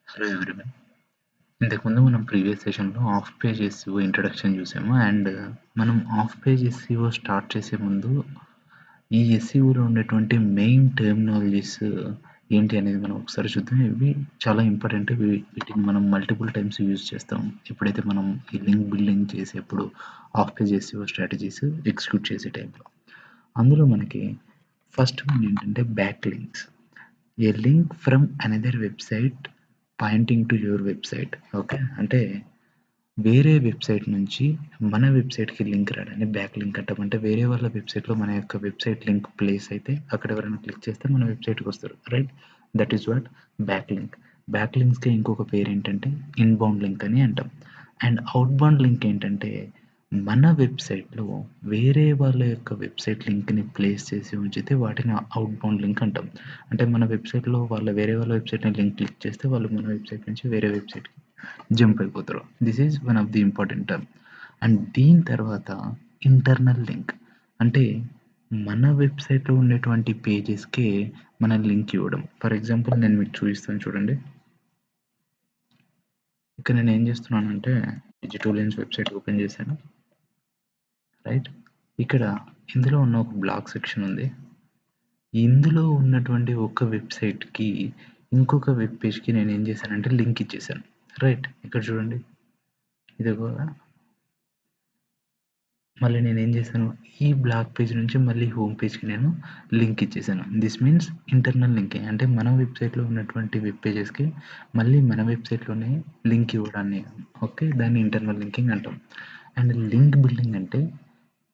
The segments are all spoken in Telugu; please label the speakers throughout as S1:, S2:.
S1: Hello everyone. ఇంతకుముందు మనం ప్రీవియస్ సెషన్‌లో హాఫ్ పేజ్ ఎస్‌ఈఓ ఇంట్రడక్షన్ చూసాము. అండ్ మనం హాఫ్ పేజ్ ఎస్‌ఈఓ స్టార్ట్ చేసే ముందు ఈ ఎస్‌ఈఓలో ఉండేటువంటి మెయిన్ టెర్మినాలజీస్ ఏంటి అనేది మనం ఒకసారి చూద్దాం. ఇవి చాలా ఇంపార్టెంట్. వీటిని మనం మల్టిపుల్ టైమ్స్ యూజ్ చేస్తాం. ఎప్పుడైతే మనం ఈ లింక్ బిల్డింగ్ చేసేప్పుడు half page SEO strategies execute చేసే టైంలో. అందులో మనకి ఫస్ట్ వన్ ఏంటంటే back links. A link from another website pointing to your website. Okay. అంటే వేరే వెబ్‌సైట్ నుంచి మన వెబ్‌సైట్‌కి లింక్ రావడాన్ని బ్యాక్ లింక్ అంటాం. అంటే వేరే వాళ్ళ వెబ్‌సైట్‌లో మన యొక్క వెబ్‌సైట్ లింక్ ప్లేస్ అయితే అక్కడ ఎవరైనా క్లిక్ చేస్తే మన వెబ్‌సైట్‌కొస్తారు. Right? That is what back link. బ్యాక్ లింక్స్‌కి ఇంకొక పేరేంటంటే ఇన్‌బౌండ్ లింక్ అని అంటాం. అండ్ ఔట్‌బౌండ్ లింక్ ఏంటంటే మన వెబ్‌సైట్‌లో వేరే వాళ్ళ యొక్క వెబ్‌సైట్ లింక్‌ని ప్లేస్ చేసి ఉంచితే వాటిని ఔట్‌బౌండ్ లింక్ అంటాం. అంటే మన వెబ్‌సైట్‌లో వేరే వాళ్ళ వెబ్‌సైట్‌ని లింక్ క్లిక్ చేస్తే వాళ్ళు మన వెబ్‌సైట్ నుంచి వేరే వెబ్‌సైట్‌కి జంప్ అయిపోతారు. This is one of the important term. And దీని తర్వాత ఇంటర్నల్ లింక్. అంటే మన వెబ్‌సైట్‌లో ఉండేటువంటి పేజెస్‌కే మనం లింక్ ఇవ్వడం. ఫర్ ఎగ్జాంపుల్ నేను మీకు చూపిస్తాను చూడండి. ఇక్కడ నేను ఏం చేస్తున్నానంటే డిజిటోలియన్స్ వెబ్‌సైట్ ఓపెన్ చేశాను. రైట్? ఇక్కడ ఇందులో ఉన్న ఒక బ్లాగ్ సెక్షన్ ఉంది. ఇందులో ఉన్నటువంటి ఒక వెబ్‌సైట్‌కి ఇంకొక వెబ్ పేజ్‌కి నేనేం చేశానంటే లింక్ ఇచ్చేసాను. రైట్? ఇక్కడ చూడండి. ఇది కూడా మళ్ళీ నేనేం చేశాను, ఈ బ్లాగ్ పేజ్ నుంచి మళ్ళీ హోమ్ పేజ్‌కి నేను లింక్ ఇచ్చేసాను. This means internal linking. అంటే మన వెబ్‌సైట్‌లో ఉన్నటువంటి వెబ్ పేజెస్‌కి మళ్ళీ మన వెబ్‌సైట్‌లోనే లింక్ ఇవ్వడాన్ని ఓకే. దాన్ని ఇంటర్నల్ లింకింగ్ అంటాం. అండ్ లింక్ బిల్డింగ్ అంటే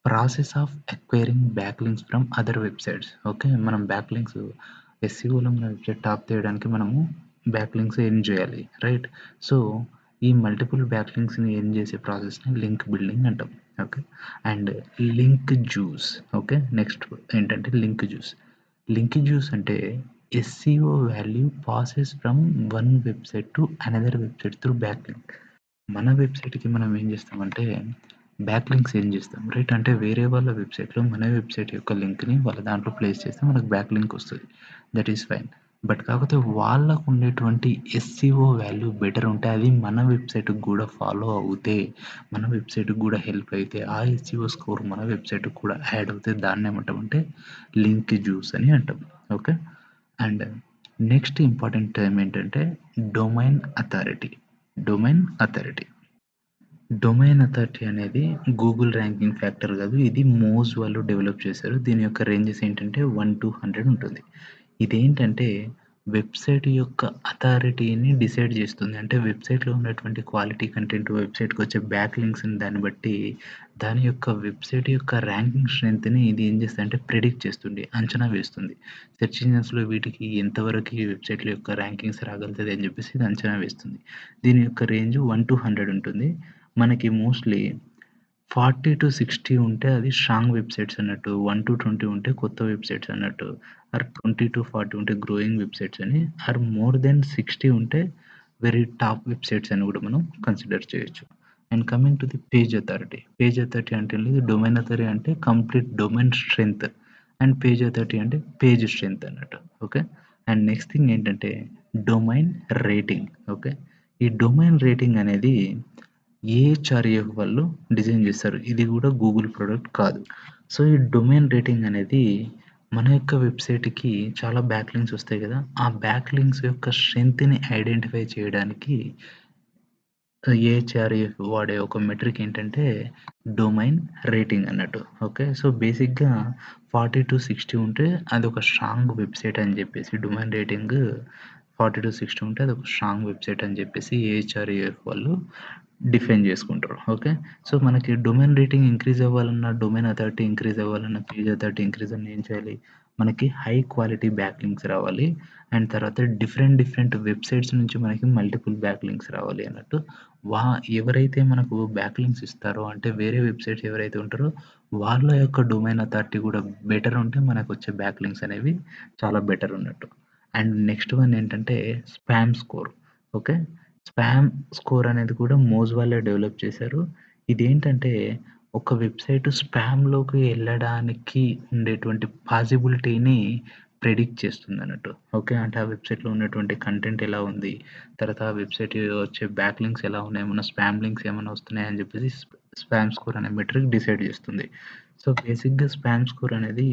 S1: process of acquiring back links from other websites. Okay. మనం బ్యాక్ లింక్స్ ఎస్‌ఈఓలో మన వెబ్‌సైట్ టాప్ తీయడానికి మనము బ్యాక్ లింక్స్ ఎర్న్ చేయాలి. రైట్? సో, ఈ మల్టిపుల్ బ్యాక్ లింక్స్‌ని ఎర్న్ చేసే ప్రాసెస్‌ని లింక్ బిల్డింగ్ అంటాం. Okay. And link juice. Okay. Next ఏంటంటే లింక్ జ్యూస్. లింక్ జ్యూస్ అంటే SEO value passes from one website to another website through back link. మన వెబ్‌సైట్‌కి మనం ఏం చేస్తామంటే బ్యాక్ లింక్స్ ఏం చేస్తాం రైట్? అంటే వేరే వాళ్ళ వెబ్‌సైట్‌లో మన వెబ్‌సైట్ యొక్క లింక్‌ని వాళ్ళ దాంట్లో ప్లేస్ చేస్తే మనకు బ్యాక్ లింక్ వస్తది. That is fine. బట్ కాకపోతే వాళ్ళకు ఉండేటువంటి ఎస్‌ఈఓ వాల్యూ బెటర్ ఉంటే అది మన వెబ్‌సైట్‌కి గూడా ఫాలో అవుతే, మన వెబ్‌సైట్‌కి గూడా హెల్ప్ అయితే, ఆ ఎస్‌ఈఓ స్కోర్ మన వెబ్‌సైట్‌కి కూడా యాడ్ అవుతే దాన్నేమంటామంటే లింక్ జ్యూస్ అని అంటాం. Okay. And next important term ఏంటంటే domain authority. Domain authority. Domain authority అనేది గూగుల్ ర్యాంకింగ్ ఫ్యాక్టర్ కాదు. ఇది మోజ్ వాళ్ళు డెవలప్ చేశారు. దీని యొక్క రేంజెస్ ఏంటంటే 1-100 ఉంటుంది. ఇదేంటంటే వెబ్‌సైట్ యొక్క అథారిటీని డిసైడ్ చేస్తుంది. అంటే వెబ్‌సైట్‌లో ఉన్నటువంటి క్వాలిటీ కంటెంట్, వెబ్‌సైట్‌కొచ్చే బ్యాక్ లింక్స్‌ని దాన్ని బట్టి దాని యొక్క వెబ్‌సైట్ యొక్క ర్యాంకింగ్ స్ట్రెంగ్త్‌ని ఇది ఏం చేస్తదంటే ప్రిడిక్ట్ చేస్తుంది. అంచనా వేస్తుంది. సెర్చ్ ఇంజిన్స్‌లో వీటికి ఎంతవరకు ఈ వెబ్‌సైట్‌ల యొక్క ర్యాంకింగ్స్ రాగలుగుతది అని చెప్పేసి ఇది అంచనా వేస్తుంది. దీని యొక్క రేంజ్ 1-100 ఉంటుంది. మనకి మోస్ట్‌లీ 40-60 ఉంటే అది స్ట్రాంగ్ వెబ్‌సైట్స్ అన్నట్టు. 1-20 ఉంటే కొత్త వెబ్‌సైట్స్ అన్నట్టు. ఆర్ 20-40 ఉంటే గ్రోయింగ్ వెబ్‌సైట్స్ అని. ఆర్ మోర్ దెన్ 60 ఉంటే వెరీ టాప్ వెబ్‌సైట్స్ అని గూడా మనం కన్సిడర్ చేయొచ్చు. And coming to the page authority. Page authority అంటే ఏంటిది? డొమైన్ అథారిటీ అంటే complete domain strength. And page authority అంటే పేజ్ స్ట్రెంగ్త్ అన్నట్టు. ఓకే. అండ్ నెక్స్ట్ థింగ్ ఏంటంటే డొమైన్ రేటింగ్. ఓకే. ఈ డొమైన్ రేటింగ్ అనేది ఏహెచ్ఆర్‌ఎఫ్ వాళ్ళు డిజైన్ చేస్తారు. ఇది గూడా గూగుల్ ప్రొడక్ట్ కాదు. సో, ఈ డొమైన్ రేటింగ్ అనేది మన యొక్క వెబ్‌సైట్‌కి చాలా బ్యాక్ లింక్స్ వస్తాయి గదా! ఆ బ్యాక్ లింక్స్ యొక్క స్ట్రెంగ్త్‌ని ఐడెంటిఫై చేయడానికి ఏహెచ్ఆర్‌ఎఫ్ వాడే ఒక మెట్రిక్ ఏంటంటే డొమైన్ రేటింగ్ అన్నట్టు. ఓకే. సో, బేసిక్‌గా 40-60 ఉంటే అదొక స్ట్రాంగ్ వెబ్‌సైట్ అని జెప్పేసి డొమైన్ రేటింగ్ 40-60 ఉంటే అదొక స్ట్రాంగ్ వెబ్‌సైట్ అని జెప్పేసి ఏహెచ్ఆర్‌ఎఫ్ వాళ్ళు డిఫైన్ జేసుకుంటారు. ఓకే. సో, మనకి డొమైన్ రేటింగ్ ఇంక్రీజ్ అవ్వాలన్నా, డొమైన్ అథారిటీ ఇంక్రీజ్ అవ్వాలన్నా, పేజ్ అథారిటీ ఇంక్రీజ్ అన్నా ఏం చేయాలి? మనకి హై క్వాలిటీ బ్యాక్ లింక్స్ రావాలి. అండ్ తర్వాత డిఫరెంట్ వెబ్‌సైట్స్ నుంచి మనకి మల్టిపుల్ బ్యాక్ లింక్స్ రావాలి అన్నట్టు. వా ఎవరైతే మనకు బ్యాక్ లింక్స్ ఇస్తారో అంటే వేరే వెబ్‌సైట్స్ ఎవరైతే ఉంటారో వాళ్ళ యొక్క డొమైన్ అథారిటీ గూడా బెటర్ ఉంటే మనకొచ్చే బ్యాక్ లింక్స్ అనేవి చాలా బెటర్ ఉన్నట్టు. అండ్ నెక్స్ట్ వన్ ఏంటంటే spam score. Okay. Spam score అనేది కూడా మోజ్ వాళ్ళే డెవలప్ చేశారు. ఇదేంటంటే ఒక వెబ్‌సైట్ స్పామ్‌లోకి ఎళ్ళడానికి ఉండేటువంటి పాజిబిలిటీని ప్రెడిక్ట్ చేస్తుందన్నట్టు. ఓకే. అంటే ఆ వెబ్‌సైట్‌లో ఉన్నటువంటి కంటెంట్ ఎలా ఉంది? తర్వాత ఆ వెబ్‌సైట్ వచ్చే బ్యాక్ లింక్స్ ఎలా ఉన్నాయి? ఏమన్నా స్పామ్ లింక్స్ ఏమన్నా వస్తున్నాయా? అని చెప్పేసి స్పామ్ స్కోర్ అనే మెట్రిక్ డిసైడ్ చేస్తుంది. సో, బేసిక్‌గా స్పామ్ స్కోర్ అనేది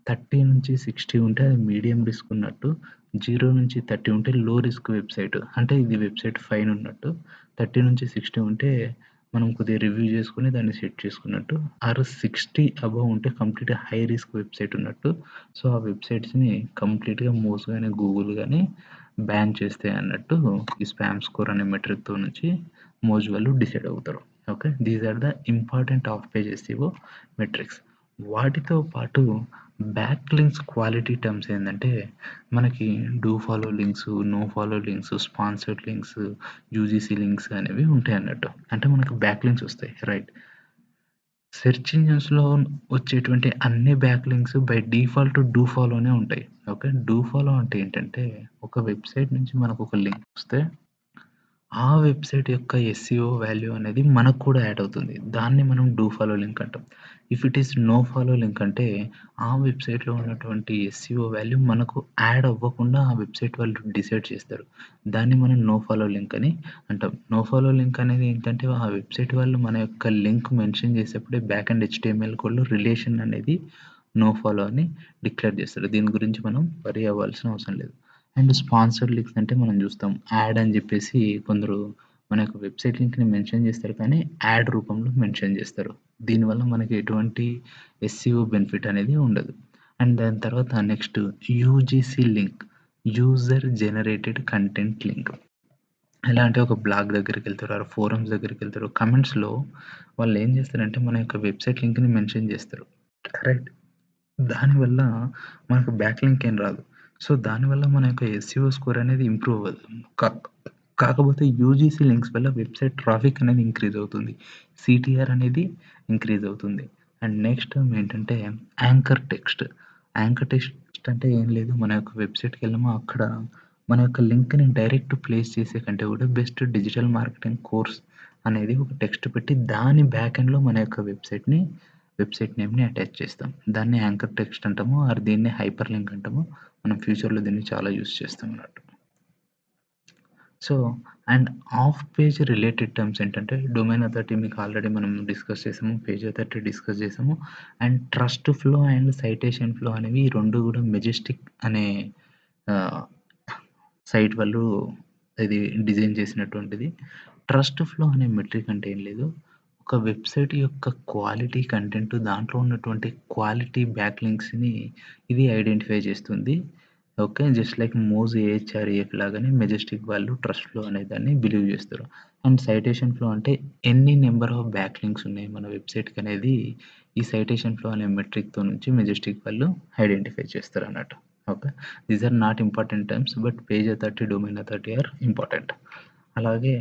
S1: 30-60 ఉంటే అది మీడియం రిస్క్ ఉన్నట్టు. 0-30 ఉంటే లో రిస్క్ వెబ్‌సైట్. అంటే ఇది వెబ్‌సైట్ ఫైన్ ఉన్నట్టు. 30-60 ఉంటే మనం కొద్దిగా రివ్యూ చేసుకొని దాన్ని సెట్ చేసుకున్నట్టు. ఆర్ 60 అబోవ్ ఉంటే కంప్లీట్ హై రిస్క్ వెబ్‌సైట్ ఉన్నట్టు. సో, ఆ వెబ్‌సైట్స్‌ని కంప్లీట్‌గా మోజ్ గాని, గూగుల్ గాని బ్యాన్ చేస్తాయి అన్నట్టు ఈ స్పామ్ స్కోర్ అనే మెట్రిక్‌తో నుంచి మోజ్ వాళ్ళు డిసైడ్ అవుతారు. Okay. These are the important off page SEO metrics. వాటితో పాటు బ్యాక్ లింక్స్ క్వాలిటీ టర్మ్స్ ఏందంటే మనకి do follow links, no follow links, sponsored links, UGC links అనేవి ఉంటాయన్నట్టు. అంటే మనకు బ్యాక్ లింక్స్ వస్తాయి. రైట్. సెర్చ్ ఇంజిన్స్‌లో వచ్చేటువంటి అన్ని back links by default do ఫాలోనే ఉంటాయి. ఓకే. డూ ఫాలో అంటే ఏంటంటే ఒక వెబ్‌సైట్ నుంచి మనకొక లింక్ వస్తే ఆ వెబ్‌సైట్ యొక్క ఎస్‌సిఓ వాల్యూ అనేది మనకు కూడా యాడ్ అవుతుంది. దాన్ని మనం డూ ఫాలో లింక్ అంటాం. If it is no follow link అంటే ఆ వెబ్‌సైట్‌లో ఉన్నటువంటి ఎస్‌సిఓ వాల్యూ మనకు యాడ్ అవ్వకుండా ఆ వెబ్‌సైట్ వాళ్ళు డిసైడ్ చేస్తారు. దాన్ని మనం నో ఫాలో లింక్ అని అంటాం. నో ఫాలో లింక్ అనేది ఏంటంటే ఆ వెబ్‌సైట్ వాళ్ళు మన యొక్క లింక్ మెన్షన్ చేసేప్పుడే బ్యాక్ ఎండ్ హెచ్‌టీఎంఎల్ కోడ్‌లో రిలేషన్ అనేది నో ఫాలో అని డిక్లేర్ చేస్తారు. దీని గురించి మనం వరీ అవ్వాల్సిన అవసరం లేదు. అండ్ స్పాన్సర్డ్ లింక్స్ అంటే మనం చూస్తాం. యాడ్ అని చెప్పేసి కొందరు మన యొక్క వెబ్‌సైట్ లింక్‌ని మెన్షన్ చేస్తారు కానీ, యాడ్ రూపంలో మెన్షన్ చేస్తారు. దీనివల్ల మనకి ఎటువంటి ఎస్‌సిఓ బెనిఫిట్ అనేది ఉండదు. అండ్ దాని తర్వాత next UGC link. User generated content link. ఎలా అంటే ఒక బ్లాగ్ దగ్గరికెళ్తారు, ఆర్ ఫోరమ్స్ దగ్గరికెళ్తారు. కమెంట్స్‌లో వాళ్ళేం చేస్తారంటే మన యొక్క వెబ్‌సైట్ లింక్‌ని మెన్షన్ చేస్తారు. కరెక్ట్. దానివల్ల మనకు బ్యాక్ లింక్ ఏం రాదు. సో, దానివల్ల మన యొక్క ఎస్‌సిఓ స్కోర్ అనేది ఇంప్రూవ్ అవ్వదు. కాక్ కాకపోతే యూజీసీ లింక్స్ వల్ల వెబ్‌సైట్ ట్రాఫిక్ అనేది ఇంక్రీజ్ అవుతుంది. సీటీఆర్ అనేది ఇంక్రీజ్ అవుతుంది. అండ్ నెక్స్ట్ టర్మ్ ఏంటంటే యాంకర్ టెక్స్ట్. యాంకర్ టెక్స్ట్ అంటే ఏం లేదు. మన యొక్క వెబ్‌సైట్‌కెళ్ళామా అక్కడ మన యొక్క లింక్‌ని డైరెక్ట్ ప్లేస్ చేసే కంటే కూడా బెస్ట్ డిజిటల్ మార్కెటింగ్ కోర్స్ అనేది ఒక టెక్స్ట్ పెట్టి దాని బ్యాక్ ఎండ్‌లో మన యొక్క వెబ్‌సైట్ నేమ్‌ని అటాచ్ చేస్తాం. దాన్ని యాంకర్ టెక్స్ట్ అంటాము. ఆర్ దీన్ని హైపర్ లింక్ అంటాము. మనం ఫ్యూచర్‌లో దీన్ని చాలా యూజ్ చేస్తాం అన్నట్టు. So, and of page related terms ఏంటంటే డొమైన్ అథారిటీ మీకు ఆల్రెడీ మనం డిస్కస్ చేసాము. పేజ్ అథారిటీ డిస్కస్ చేసాము. And trust flow and citation flow అనేవి ఈ 2 కూడా మెజెస్టిక్ అనే ఆహ్, సైట్ వాళ్ళు ఇది డిజైన్ చేసినటువంటిది. ట్రస్ట్ ఫ్లో అనే మెట్రిక్ అంటే ఏం లేదు. ఒక వెబ్‌సైట్ యొక్క క్వాలిటీ కంటెంట్ దాంట్లో ఉన్నటువంటి క్వాలిటీ బ్యాక్ లింక్స్‌ని ఇది ఐడెంటిఫై చేస్తుంది. ఓకే. జస్ట్ లైక్ మోజ్ ఏహెచ్ఆర్‌ఈఎఫ్ లాగానే మెజెస్టిక్ వాళ్ళు ట్రస్ట్ ఫ్లో అనే దాన్ని బిలీవ్ చేస్తారు. అండ్ సైటేషన్ ఫ్లో అంటే ఎన్ని నంబర్ ఆఫ్ బ్యాక్ లింక్స్ ఉన్నాయి మన వెబ్‌సైట్‌కి అనేది ఈ సైటేషన్ ఫ్లో అనే మెట్రిక్‌తో నుంచి మెజెస్టిక్ వాళ్ళు ఐడెంటిఫై చేస్తారన్నట్టు. Okay. These are not important terms but page authority, domain authority are important. అలాగే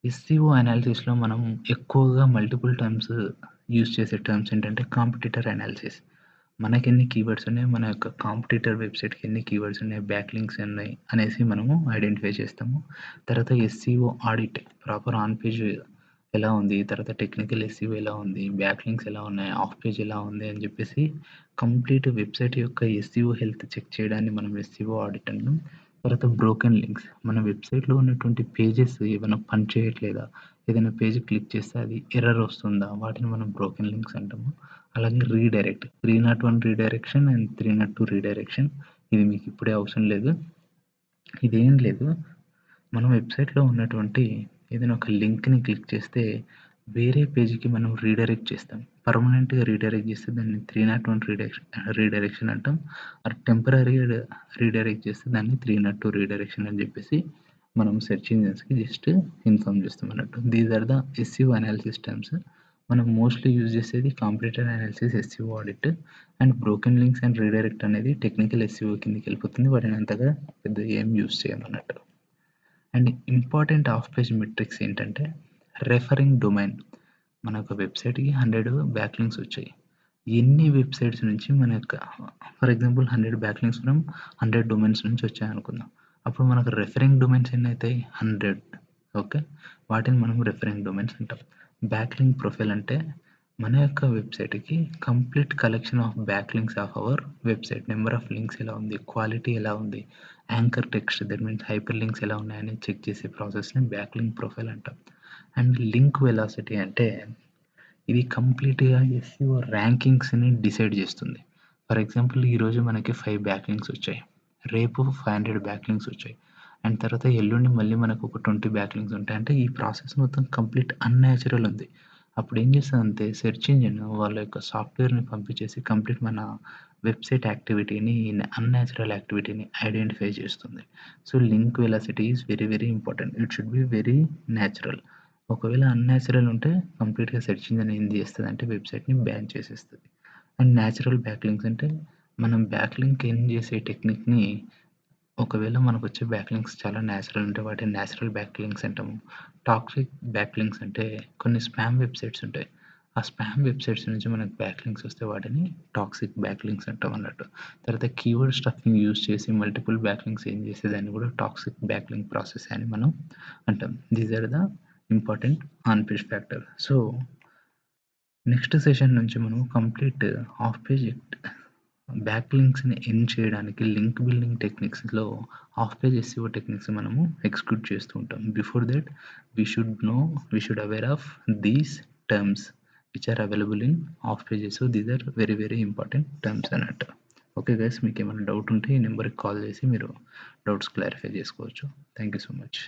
S1: ఎస్‌సిఓ అనాలిసిస్‌లో మనం ఎక్కువగా మల్టిపుల్ టర్మ్స్ యూజ్ చేసే టర్మ్స్ ఏంటంటే కాంపిటీటర్ అనాలిసిస్. మనకెన్ని కీవర్డ్స్ ఉన్నాయి, మన యొక్క కాంపిటీటర్ వెబ్‌సైట్‌కి ఎన్ని కీవర్డ్స్ ఉన్నాయి, బ్యాక్ లింక్స్ ఎన్నున్నాయి అనేసి మనము ఐడెంటిఫై చేస్తాము. తర్వాత SCO audit proper on page ఎలా ఉంది, తర్వాత టెక్నికల్ ఎస్‌సిఓ ఎలా ఉంది, బ్యాక్ లింక్స్ ఎలా ఉన్నాయి, ఆఫ్ పేజ్ ఎలా ఉంది అని చెప్పేసి కంప్లీట్ వెబ్‌సైట్ యొక్క ఎస్‌సిఓ హెల్త్ చెక్ చేయడాన్ని మనం ఎస్‌సిఓ ఆడిట్ అంటాం. తర్వాత బ్రోకెన్ లింక్స్ మన వెబ్‌సైట్‌లో ఉన్నటువంటి పేజెస్ ఏవన్నా పని చేయట్లేదా? ఏదైనా పేజ్ క్లిక్ చేస్తే అది ఎర్రర్ వస్తుందా? వాటిని మనం బ్రోకెన్ లింక్స్ అంటాము. అలాగే రీడైరెక్ట్ 301 రీడైరెక్షన్ అండ్ 302 రీడైరెక్షన్ ఇది మీకు ఇప్పుడే అవసరం లేదు. ఇదేం లేదు. మన వెబ్‌సైట్‌లో ఉన్నటువంటి ఏదైనా ఒక లింక్‌ని క్లిక్ చేస్తే వేరే పేజ్‌కి మనం రీడైరెక్ట్ చేస్తాం. పర్మనెంట్‌గా రీడైరెక్ట్ చేస్తే దాన్ని 301 రీడైరెక్షన్ అంటాం. ఆర్ టెంపరరీగా రీడైరెక్ట్ చేస్తే దాన్ని 302 రీడైరెక్షన్ అని చెప్పేసి మనం సెర్చ్ ఇంజిన్స్‌కి జస్ట్ ఇన్ఫార్మ్ చేస్తాం అన్నట్టు. These are the SEO analysis terms. మనం మోస్ట్‌లీ యూజ్ చేసేది competitor analysis, SEO audit and broken links and redirect అనేది టెక్నికల్ ఎస్‌సిఓ కిందకెళ్ళిపోతుంది. వాటిని అంతగా పెద్దగా ఏం యూజ్ చేయమన్నట్టు. And important off page metrics ఏంటంటే రెఫరింగ్ డొమైన్. మన యొక్క వెబ్‌సైట్‌కి 100 బ్యాక్ లింక్స్ వచ్చాయి. ఎన్ని వెబ్‌సైట్స్ నుంచి మన యొక్క for example 100 back links from 100 domains నుంచి వచ్చాయనుకుందాం. అప్పుడు మనకు రెఫరింగ్ డొమైన్స్ ఎన్నైతాయి? 100. ఓకే. వాటిని మనం రెఫరింగ్ డొమైన్స్ అంటాం. బ్యాక్ లింక్ ప్రొఫైల్ అంటే మన యొక్క వెబ్‌సైట్‌కి complete collection of back links of our website. Number of links ఎలా ఉంది? క్వాలిటీ ఎలా ఉంది? Anchor text that means hyper links ఎలా ఉన్నాయని చెక్ చేసే ప్రాసెస్‌ని బ్యాక్ లింక్ ప్రొఫైల్ అంటాం. అండ్ లింక్ వెలాసిటీ అంటే ఇది కంప్లీట్‌గా ఎస్‌ఈఓ ర్యాంకింగ్స్‌ని డిసైడ్ చేస్తుంది. ఫర్ ఎగ్జాంపుల్ ఈరోజు మనకి 5 బ్యాక్ లింక్స్ వచ్చాయి. రేపు 500 బ్యాక్ లింక్స్ వచ్చాయి. అండ్ తర్వాత ఎల్లుండి మళ్ళీ మనకు ఒక 20 బ్యాక్ లింక్స్ ఉంటాయి. అంటే ఈ ప్రాసెస్ మొత్తం కంప్లీట్ అన్‌న్యాచురల్ ఉంది. అప్పుడు ఏం చేస్తదంటే సెర్చ్ ఇంజిన్ వాళ్ళ యొక్క సాఫ్ట్‌వేర్‌ని పంపించేసి కంప్లీట్ మన వెబ్‌సైట్ యాక్టివిటీని అన్‌న్యాచురల్ యాక్టివిటీని ఐడెంటిఫై చేస్తుంది. So, link velocity is very very important. It should be very natural. ఒకవేళ అన్‌న్యాచురల్ ఉంటే కంప్లీట్‌గా సెర్చ్ ఇంజిన్ ఏం చేస్తదంటే వెబ్‌సైట్‌ని బ్యాన్ చేసేస్తది. అండ్ న్యాచురల్ బ్యాక్ లింక్స్ అంటే మనం బ్యాక్ లింక్ ఎండ్ చేసే టెక్నిక్‌ని ఒకవేళ మనకొచ్చే బ్యాక్ లింక్స్ చాలా న్యాచురల్ ఉంటే వాటిని న్యాచురల్ బ్యాక్ లింక్స్ అంటాము. టాక్సిక్ బ్యాక్ లింక్స్ అంటే కొన్ని స్పామ్ వెబ్‌సైట్స్ ఉంటాయి. ఆ స్పామ్ వెబ్‌సైట్స్ నుంచి మనకు బ్యాక్ లింక్స్ వస్తే వాటిని టాక్సిక్ బ్యాక్ లింక్స్ అంటాం అన్నట్టు. తర్వాత కీవర్డ్ స్టఫింగ్ యూజ్ చేసి మల్టిపుల్ బ్యాక్ లింక్స్ ఏం చేసేదాన్ని కూడా టాక్సిక్ బ్యాక్ లింక్ ప్రాసెస్ అని మనం అంటాం. These are the important on page factor. So, next session నుంచి మనం కంప్లీట్ హాఫ్ పేజ్ బ్యాక్ లింక్స్‌ని ఎండ్ చేయడానికి లింక్ బిల్డింగ్ టెక్నిక్స్‌లో హాఫ్ పేజ్ ఎస్‌ఈఓ టెక్నిక్స్ మనము ఎగ్జిక్యూట్ చేస్తూ ఉంటాం. Before that we should aware of these terms which are available in off pages. So, these are very very important terms అన్నట్టు. ఓకే గైస్, మీకేమైనా డౌట్ ఉంటే ఈ నెంబర్‌కి కాల్ చేసి మీరు డౌట్స్ క్లారిఫై చేసుకోవచ్చు. Thank you so much.